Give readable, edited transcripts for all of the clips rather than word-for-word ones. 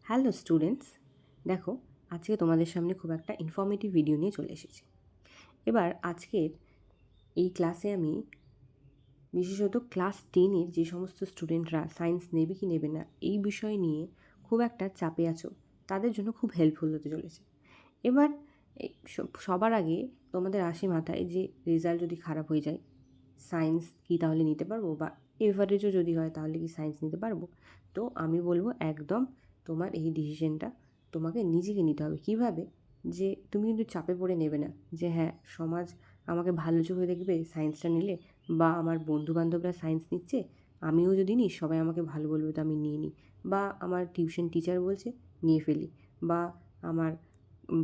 Hello students, দেখো আজকে তোমাদের সামনে খুব একটা ইনফর্মেটিভ ভিডিও নিয়ে চলে এসেছি। এবার আজকের এই ক্লাসে আমি বিশেষত ক্লাস 10-এর যে সমস্ত স্টুডেন্টরা সায়েন্স নেবে কি নেবে না এই বিষয় নিয়ে খুব একটা চাপে আছো, তাদের জন্য খুব হেল্পফুল হতে চলেছে। এবার সবার আগে তোমাদের আসে মাথায় যে রেজাল্ট যদি খারাপ হয়ে যায় সায়েন্স কি তাহলে নিতে পারবো, বা এভারেজও যদি হয় তাহলে কি সায়েন্স নিতে পারবো। তো আমি বলবো একদম তোমার এই ডিসিশনটা তোমাকে নিজেকে নিতে হবে। কিভাবে? যে তুমি কিন্তু চাপে পড়ে নেবে না যে হ্যাঁ সমাজ আমাকে ভালো চোখে দেখবে সায়েন্সটা নিলে, বা আমার বন্ধুবান্ধবরা সায়েন্স নিচ্ছে আমিও যদি নিই সবাই আমাকে ভালো বলবে তো আমি নিয়ে নিই, বা আমার টিউশন টিচার বলছে নিয়ে ফেলি, বা আমার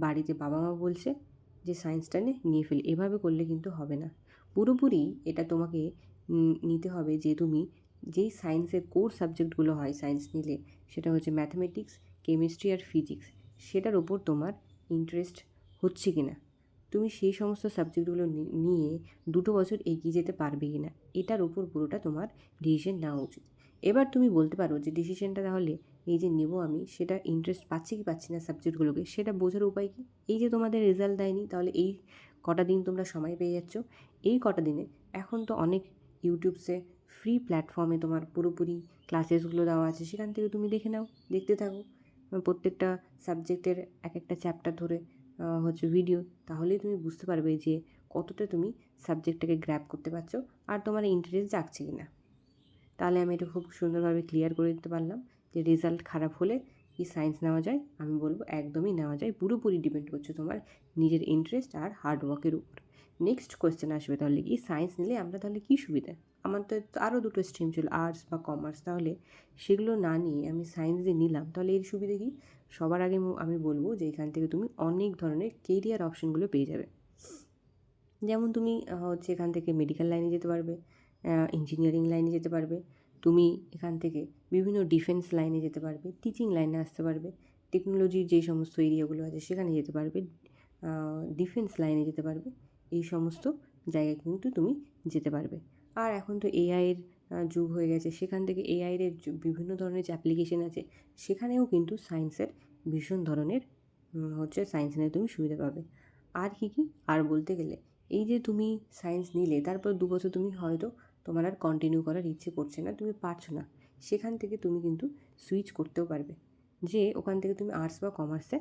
বাড়িতে বাবা মা বলছে যে সায়েন্সটা নিয়ে ফেলি। এভাবে করলে কিন্তু হবে না। পুরোপুরি এটা তোমাকে নিতে হবে যে তুমি যেই সায়েন্সের কোর সাবজেক্টগুলো হয় সায়েন্স নিলে, সেটা হচ্ছে ম্যাথামেটিক্স, কেমিস্ট্রি আর ফিজিক্স, সেটার ওপর তোমার ইন্টারেস্ট হচ্ছে কি না, তুমি সেই সমস্ত সাবজেক্টগুলো নিয়ে 2 বছর এগিয়ে যেতে পারবে কি না, এটার ওপর পুরোটা তোমার ডিসিশন নেওয়া উচিত। এবার তুমি বলতে পারো যে ডিসিশনটা তাহলে এই যে নেব আমি সেটা ইন্টারেস্ট পাচ্ছি কি পাচ্ছি না সাবজেক্টগুলোকে, সেটা বোঝার উপায় কি? এই যে তোমাদের রেজাল্ট দেয়নি, তাহলে এই কটা দিন তোমরা সময় পেয়ে যাচ্ছ, এই কটা দিনে এখন তো অনেক ইউটিউবসে ফ্রি প্ল্যাটফর্মে তোমার পুরোপুরি ক্লাসেসগুলো দেওয়া আছে, সেখান থেকে তুমি দেখে নাও, দেখতে থাকো প্রত্যেকটা সাবজেক্টের এক একটা চ্যাপ্টার ধরে হচ্ছে ভিডিও, তাহলেই তুমি বুঝতে পারবে যে কতটা তুমি সাবজেক্টটাকে গ্র্যাব করতে পারছো আর তোমার ইন্টারেস্ট জাগছে কি না। তাহলে আমি এটা খুব সুন্দরভাবে ক্লিয়ার করে দিতে পারলাম যে রেজাল্ট খারাপ হলে কি সায়েন্স নেওয়া যায়। আমি বলবো একদমই নেওয়া যায়, পুরোপুরি ডিপেন্ড করছে তোমার নিজের ইন্টারেস্ট আর হার্ডওয়ার্কের উপর। নেক্সট কোয়েশ্চেন আসবে তাহলে কি সায়েন্স নিলে আমরা তাহলে কী সুবিধা? আমার তো আরও দুটো স্ট্রিম ছিল, আর্টস বা কমার্স, তাহলে সেগুলো না নিয়ে আমি সায়েন্স দিয়ে নিলাম, তাহলে এর সুবিধা কী? সবার আগে আমি বলবো যে এখান থেকে তুমি অনেক ধরনের কেরিয়ার অপশনগুলো পেয়ে যাবে। যেমন তুমি হচ্ছে এখান থেকে মেডিকেল লাইনে যেতে পারবে, ইঞ্জিনিয়ারিং লাইনে যেতে পারবে, তুমি এখান থেকে বিভিন্ন ডিফেন্স লাইনে যেতে পারবে, টিচিং লাইনে আসতে পারবে, টেকনোলজির যে সমস্ত এরিয়াগুলো আছে সেখানে যেতে পারবে, ডিফেন্স লাইনে যেতে পারবে, এই সমস্ত জায়গায় কিন্তু তুমি যেতে পারবে। আর এখন তো এআইয়ের যুগ হয়ে গেছে, সেখান থেকে এআইয়ের বিভিন্ন ধরনের যে অ্যাপ্লিকেশন আছে সেখানেও কিন্তু সায়েন্সের ভীষণ ধরনের হচ্ছে সায়েন্স নিয়ে তুমি সুবিধা পাবে। আর কী কী? আর বলতে গেলে এই যে তুমি সায়েন্স নিলে তারপর 2 বছর তুমি হয়তো তোমার আর কন্টিনিউ করার ইচ্ছে করছে না, তুমি পারছো না, সেখান থেকে তুমি কিন্তু সুইচ করতেও পারবে, যে ওখান থেকে তুমি আর্টস বা কমার্সে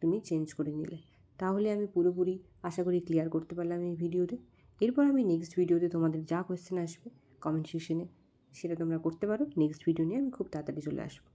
তুমি চেঞ্জ করে নিলে। তাহলে আমি পুরোপুরি আশা করি ক্লিয়ার করতে পারলাম এই ভিডিওতে। এরপর আমি নেক্সট ভিডিওতে তোমাদের যা কোয়েশ্চেন আসবে কমেন্ট সেকশনে সেটা তোমরা করতে পারো, নেক্সট ভিডিও নিয়ে আমি খুব তাড়াতাড়ি চলে আসবো।